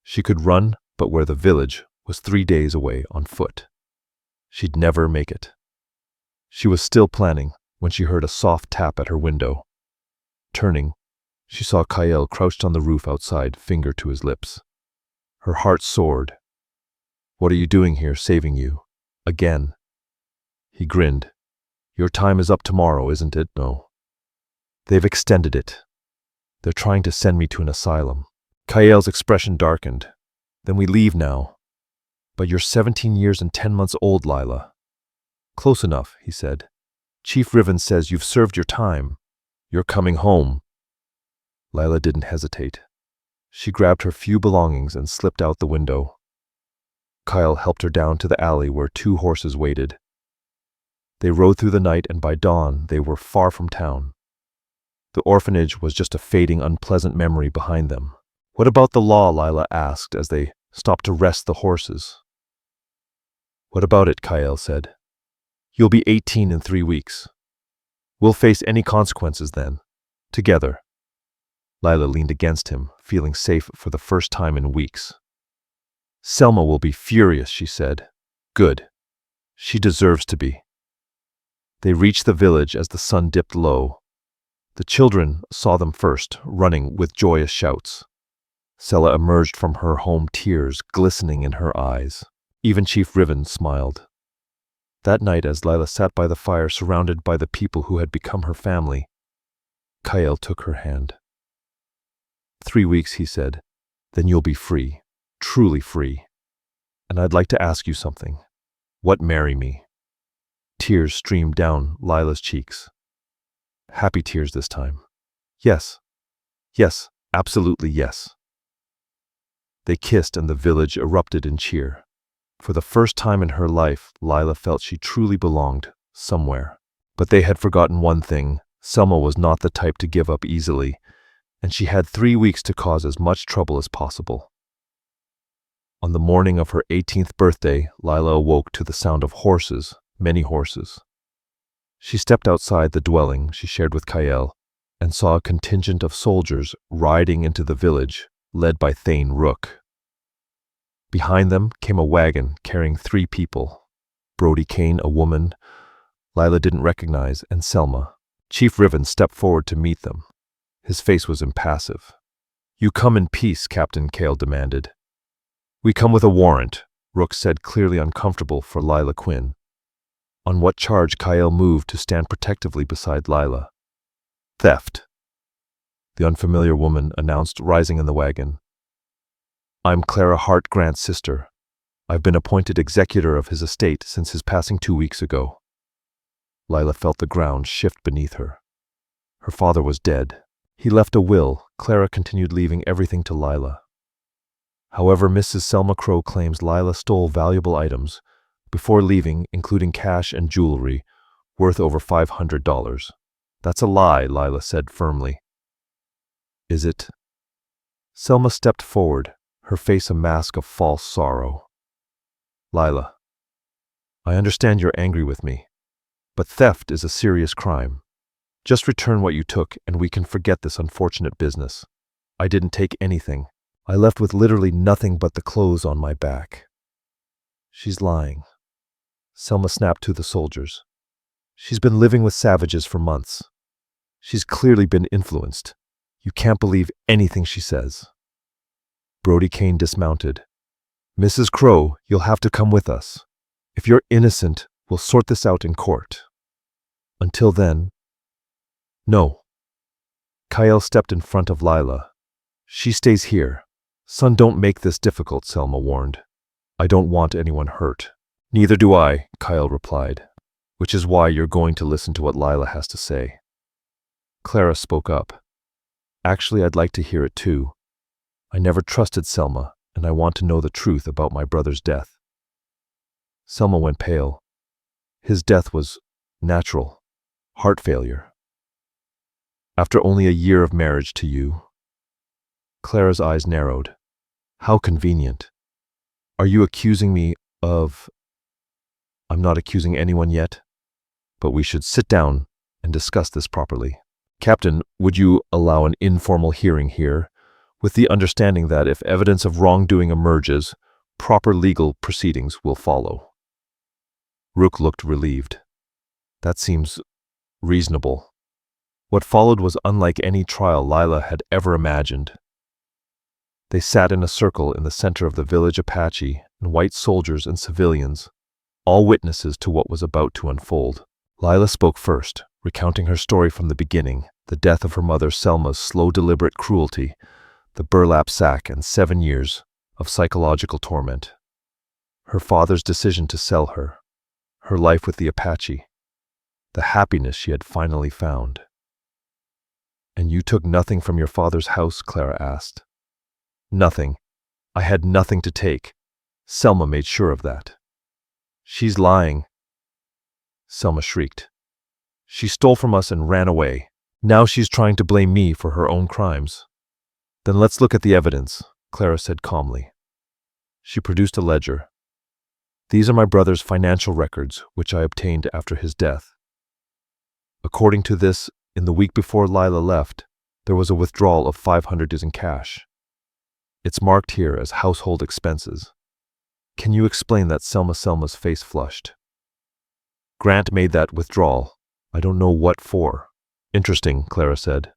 She could run, but where the village was 3 days away on foot. She'd never make it. She was still planning when she heard a soft tap at her window. Turning, she saw Kael crouched on the roof outside, finger to his lips. Her heart soared. What are you doing here, saving you? Again. He grinned. Your time is up tomorrow, isn't it? No. They've extended it. They're trying to send me to an asylum. Kael's expression darkened. Then we leave now. But you're 17 years and 10 months old, Lila. Close enough, he said. Chief Riven says you've served your time. You're coming home. Lila didn't hesitate. She grabbed her few belongings and slipped out the window. Kael helped her down to the alley where 2 horses waited. They rode through the night, and by dawn they were far from town. The orphanage was just a fading, unpleasant memory behind them. What about the law? Lila asked as they stopped to rest the horses. What about it? Kael said. You'll be 18 in 3 weeks. We'll face any consequences then, together. Lila leaned against him, feeling safe for the first time in weeks. Selma will be furious, she said. Good. She deserves to be. They reached the village as the sun dipped low. The children saw them first, running with joyous shouts. Sela emerged from her home, tears glistening in her eyes. Even Chief Riven smiled. That night, as Lila sat by the fire surrounded by the people who had become her family, Kael took her hand. 3 weeks, he said, then you'll be free, truly free. And I'd like to ask you something. What, marry me? Tears streamed down Lila's cheeks. Happy tears this time. Yes. Yes, absolutely yes. They kissed and the village erupted in cheer. For the first time in her life, Lila felt she truly belonged somewhere. But they had forgotten one thing. Selma was not the type to give up easily, and she had 3 weeks to cause as much trouble as possible. On the morning of her 18th birthday, Lila awoke to the sound of horses, many horses. She stepped outside the dwelling she shared with Kael and saw a contingent of soldiers riding into the village, led by Thane Rook. Behind them came a wagon carrying 3 people. Brody Kane, a woman Lila didn't recognize, and Selma. Chief Riven stepped forward to meet them. His face was impassive. You come in peace, Captain, Kael demanded. We come with a warrant, Rook said, clearly uncomfortable for Lila Quinn. On what charge? Kael moved to stand protectively beside Lila. Theft. the unfamiliar woman announced, rising in the wagon. I'm Clara Hart Grant's sister. I've been appointed executor of his estate since his passing 2 weeks ago. Lila felt the ground shift beneath her. Her father was dead. He left a will. Clara continued leaving everything to Lila. However, Mrs. Selma Crow claims Lila stole valuable items before leaving, including cash and jewelry, worth over $500. That's a lie, Lila said firmly. Is it? Selma stepped forward, her face a mask of false sorrow. Lila, I understand you're angry with me, but theft is a serious crime. Just return what you took and we can forget this unfortunate business. I didn't take anything. I left with literally nothing but the clothes on my back. She's lying. Selma snapped to the soldiers. She's been living with savages for months. She's clearly been influenced. You can't believe anything she says. Brody Kane dismounted. Mrs. Crow, you'll have to come with us. If you're innocent, we'll sort this out in court. Until then, no. Kael stepped in front of Lila. She stays here. Son, don't make this difficult, Selma warned. I don't want anyone hurt. Neither do I, Kael replied, which is why you're going to listen to what Lila has to say. Clara spoke up. Actually, I'd like to hear it too. I never trusted Selma, and I want to know the truth about my brother's death. Selma went pale. His death was natural. Heart failure. After only a year of marriage to you. Clara's eyes narrowed. How convenient. Are you accusing me of... I'm not accusing anyone yet, but we should sit down and discuss this properly. Captain, would you allow an informal hearing here, with the understanding that if evidence of wrongdoing emerges, proper legal proceedings will follow? Rook looked relieved. That seems reasonable. What followed was unlike any trial Lila had ever imagined. They sat in a circle in the center of the village Apache, and white soldiers and civilians, all witnesses to what was about to unfold. Lila spoke first, recounting her story from the beginning, the death of her mother Selma's slow, deliberate cruelty, the burlap sack, and 7 years of psychological torment. Her father's decision to sell her, her life with the Apache, the happiness she had finally found. And you took nothing from your father's house? Clara asked. Nothing. I had nothing to take. Selma made sure of that. She's lying. Selma shrieked. She stole from us and ran away. Now she's trying to blame me for her own crimes. Then let's look at the evidence, Clara said calmly. She produced a ledger. These are my brother's financial records, which I obtained after his death. According to this, in the week before Lila left, there was a withdrawal of $500 in cash. It's marked here as household expenses. Can you explain that? Selma's face flushed. Grant made that withdrawal. I don't know what for. Interesting, Clara said.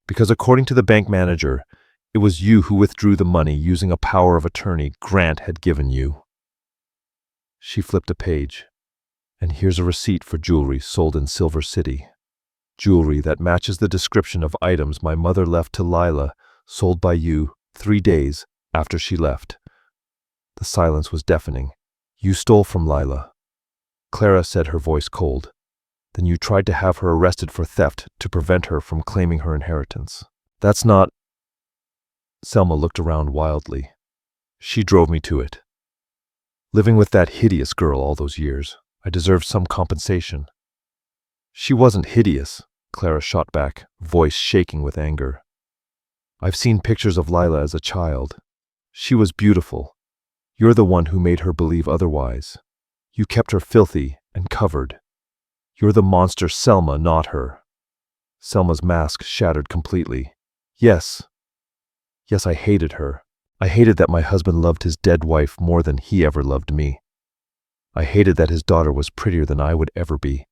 Because according to the bank manager, it was you who withdrew the money using a power of attorney Grant had given you. She flipped a page. And here's a receipt for jewelry sold in Silver City. Jewelry that matches the description of items my mother left to Lila, sold by you 3 days after she left. The silence was deafening. You stole from Lila. Clara said, her voice cold. Then you tried to have her arrested for theft to prevent her from claiming her inheritance. That's not... Selma looked around wildly. She drove me to it. Living with that hideous girl all those years, I deserved some compensation. She wasn't hideous, Clara shot back, voice shaking with anger. I've seen pictures of Lila as a child. She was beautiful. You're the one who made her believe otherwise. You kept her filthy and covered. You're the monster, Selma, not her. Selma's mask shattered completely. Yes, I hated her. I hated that my husband loved his dead wife more than he ever loved me. I hated that his daughter was prettier than I would ever be.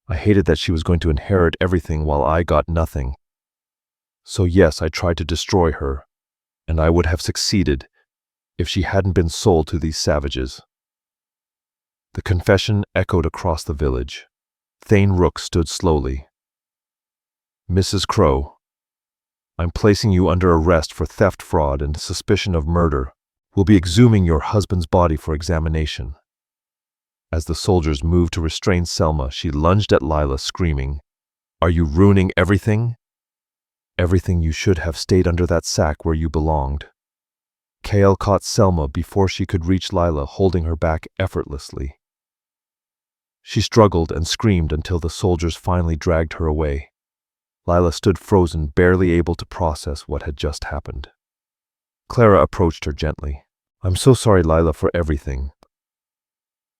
I hated that she was going to inherit everything while I got nothing. So yes, I tried to destroy her, and I would have succeeded if she hadn't been sold to these savages. The confession echoed across the village. Thane Rook stood slowly. Mrs. Crow, I'm placing you under arrest for theft, fraud, and suspicion of murder. We'll be exhuming your husband's body for examination." As the soldiers moved to restrain Selma, she lunged at Lila, screaming, "Are you ruining everything? Everything. You should have stayed under that sack where you belonged." Kael caught Selma before she could reach Lila, holding her back effortlessly. She struggled and screamed until the soldiers finally dragged her away. Lila stood frozen, barely able to process what had just happened. Clara approached her gently. "I'm so sorry, Lila, for everything.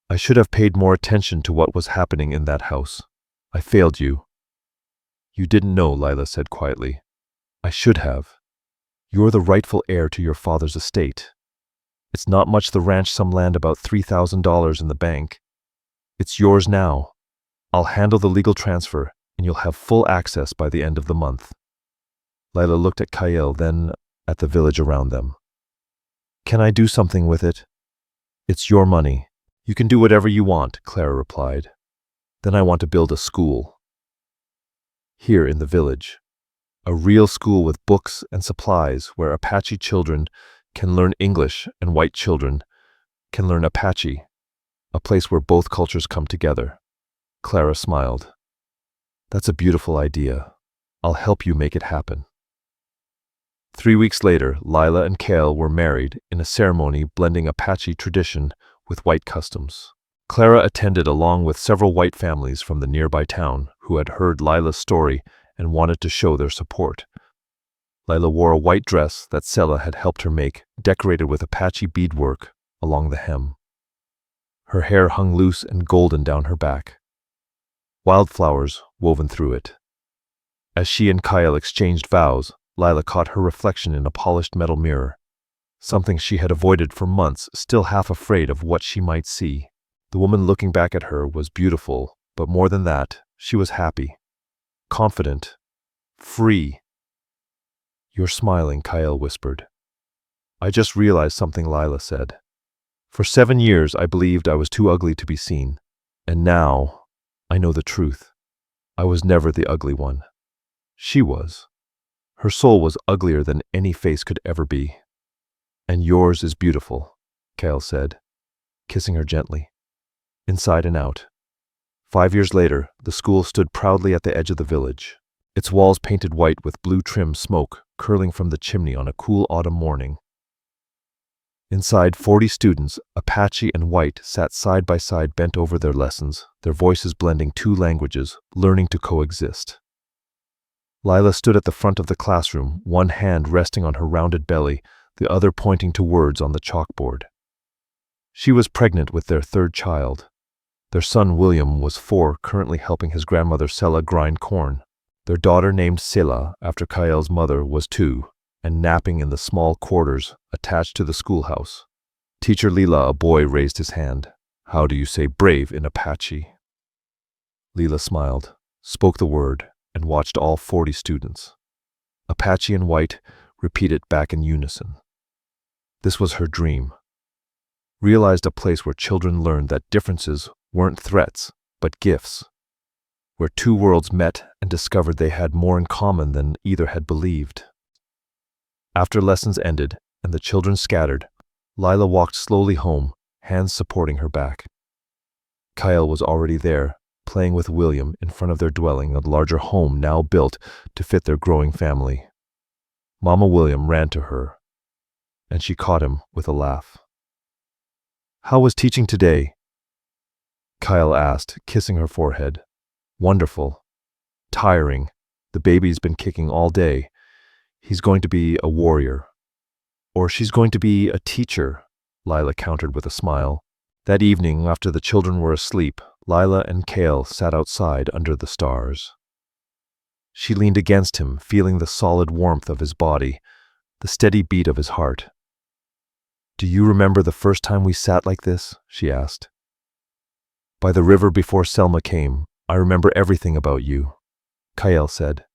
I should have paid more attention to what was happening in that house. I failed you." "You didn't know," Lila said quietly. "I should have. You're the rightful heir to your father's estate. It's not much, the ranch, some land, about $3,000 in the bank. It's yours now. I'll handle the legal transfer, and you'll have full access by the end of the month." Lila looked at Kael, then at the village around them. "Can I do something with it?" "It's your money. You can do whatever you want," Clara replied. "Then I want to build a school. Here in the village. A real school with books and supplies where Apache children can learn English and white children can learn Apache. A place where both cultures come together." Clara smiled. "That's a beautiful idea. I'll help you make it happen." 3 weeks later, Lila and Kael were married in a ceremony blending Apache tradition with white customs. Clara attended along with several white families from the nearby town who had heard Lila's story and wanted to show their support. Lila wore a white dress that Selma had helped her make, decorated with Apache beadwork along the hem. Her hair hung loose and golden down her back, wildflowers woven through it. As she and Kael exchanged vows, Lila caught her reflection in a polished metal mirror, something she had avoided for months, still half afraid of what she might see. The woman looking back at her was beautiful, but more than that, she was happy, confident, free. "You're smiling," Kael whispered. "I just realized something," Lila said. "For 7 years I believed I was too ugly to be seen, and now I know the truth. I was never the ugly one. She was. Her soul was uglier than any face could ever be. And yours is beautiful," Kael said, kissing her gently, inside and out. 5 years later, the school stood proudly at the edge of the village, its walls painted white with blue trim, smoke curling from the chimney on a cool autumn morning. Inside, 40 students, Apache and white, sat side by side, bent over their lessons, their voices blending 2 languages, learning to coexist. Lila stood at the front of the classroom, one hand resting on her rounded belly, the other pointing to words on the chalkboard. She was pregnant with their 3rd child. Their son William was 4, currently helping his grandmother Selma grind corn. Their daughter, named Lila after Kael's mother, was 2, and napping in the small quarters attached to the schoolhouse. Teacher Lila, a boy, raised his hand. "How do you say brave in Apache?" Lila smiled, spoke the word, and watched all 40 students. Apache and white repeated back in unison. This was her dream. Realized a place where children learned that differences weren't threats, but gifts. Where 2 worlds met and discovered they had more in common than either had believed. After lessons ended and the children scattered, Lila walked slowly home, hands supporting her back. Kael was already there, playing with William in front of their dwelling, a larger home now built to fit their growing family. Mama William ran to her, and she caught him with a laugh. "How was teaching today?" Kael asked, kissing her forehead. "Wonderful. Tiring. The baby's been kicking all day. He's going to be a warrior." "Or she's going to be a teacher," Lila countered with a smile. That evening, after the children were asleep, Lila and Kael sat outside under the stars. She leaned against him, feeling the solid warmth of his body, the steady beat of his heart. "Do you remember the first time we sat like this?" she asked. "By the river before Selma came, I remember everything about you," Kael said.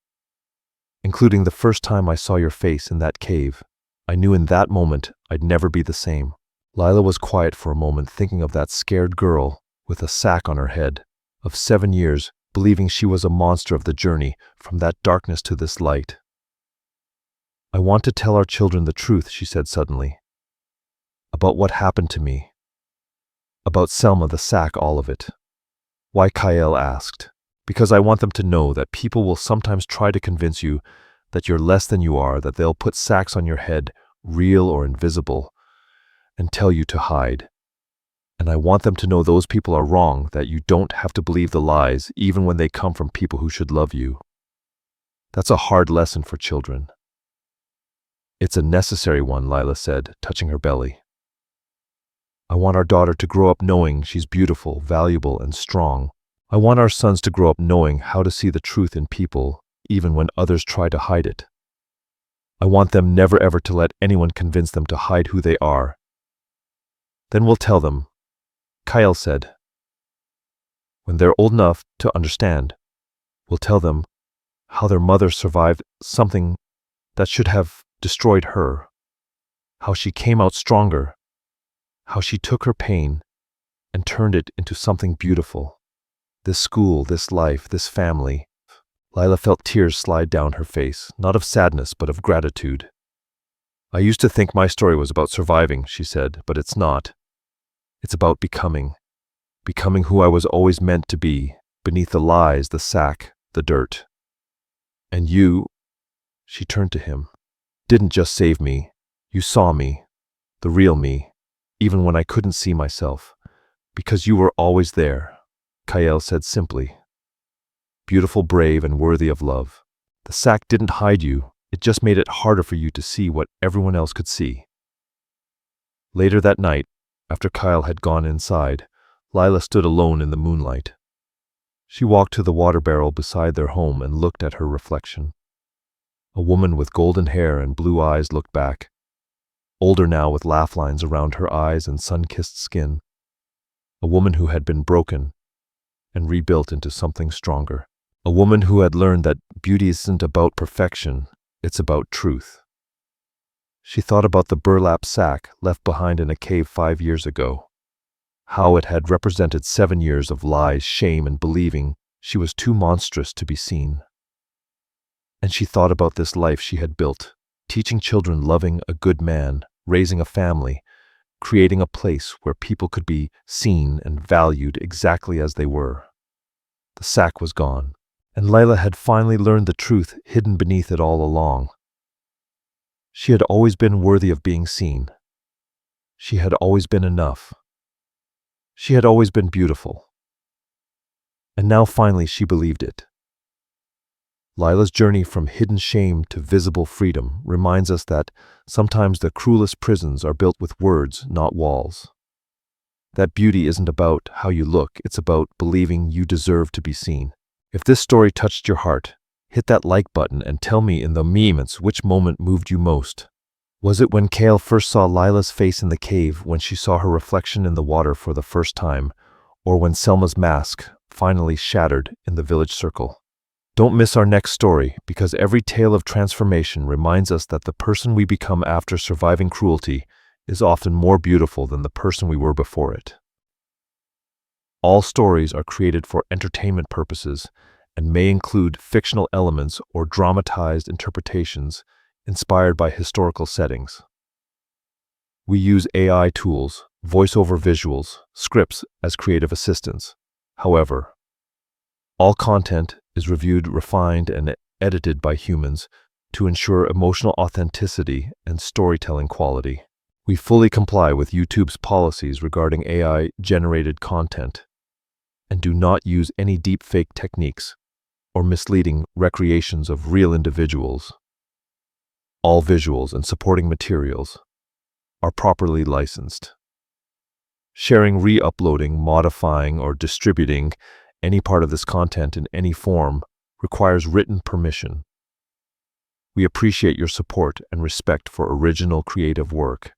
"Including the first time I saw your face in that cave. I knew in that moment I'd never be the same." Lila was quiet for a moment, thinking of that scared girl with a sack on her head, of 7 years, believing she was a monster of the journey from that darkness to this light. I want to tell our children the truth, she said suddenly. About what happened to me. About Selma, the sack, all of it. Why, Kael asked. Because I want them to know that people will sometimes try to convince you that you're less than you are, that they'll put sacks on your head, real or invisible, and tell you to hide. And I want them to know those people are wrong, that you don't have to believe the lies, even when they come from people who should love you. That's a hard lesson for children. It's a necessary one, Lila said, touching her belly. I want our daughter to grow up knowing she's beautiful, valuable, and strong. I want our sons to grow up knowing how to see the truth in people, even when others try to hide it. I want them never ever to let anyone convince them to hide who they are. Then we'll tell them, Kael said. When they're old enough to understand, we'll tell them how their mother survived something that should have destroyed her, how she came out stronger, how she took her pain and turned it into something beautiful. This school, this life, this family. Lila felt tears slide down her face, not of sadness, but of gratitude. I used to think my story was about surviving, she said, but it's not. It's about becoming who I was always meant to be, beneath the lies, the sack, the dirt. And you, she turned to him, didn't just save me. You saw me, the real me, even when I couldn't see myself, because you were always there, Kael said simply. Beautiful, brave, and worthy of love. The sack didn't hide you, it just made it harder for you to see what everyone else could see. Later that night, after Kael had gone inside, Lila stood alone in the moonlight. She walked to the water barrel beside their home and looked at her reflection. A woman with golden hair and blue eyes looked back, older now with laugh lines around her eyes and sun-kissed skin. A woman who had been broken and rebuilt into something stronger. A woman who had learned that beauty isn't about perfection, it's about truth. She thought about the burlap sack left behind in a cave 5 years ago, how it had represented 7 years of lies, shame, and believing she was too monstrous to be seen. And she thought about this life she had built, teaching children, loving a good man, raising a family, creating a place where people could be seen and valued exactly as they were. The sack was gone, and Lila had finally learned the truth hidden beneath it all along. She had always been worthy of being seen. She had always been enough. She had always been beautiful. And now finally she believed it. Lila's journey from hidden shame to visible freedom reminds us that sometimes the cruelest prisons are built with words, not walls. That beauty isn't about how you look, it's about believing you deserve to be seen. If this story touched your heart, hit that like button and tell me in the comments which moment moved you most. Was it when Kael first saw Lila's face in the cave, when she saw her reflection in the water for the first time, or when Selma's mask finally shattered in the village circle? Don't miss our next story, because every tale of transformation reminds us that the person we become after surviving cruelty is often more beautiful than the person we were before it. All stories are created for entertainment purposes and may include fictional elements or dramatized interpretations inspired by historical settings. We use AI tools, voice-over visuals, scripts as creative assistants. However, all content is reviewed, refined, and edited by humans to ensure emotional authenticity and storytelling quality. We fully comply with YouTube's policies regarding AI-generated content and do not use any deepfake techniques or misleading recreations of real individuals. All visuals and supporting materials are properly licensed. Sharing, re-uploading, modifying, or distributing any part of this content in any form requires written permission. We appreciate your support and respect for original creative work.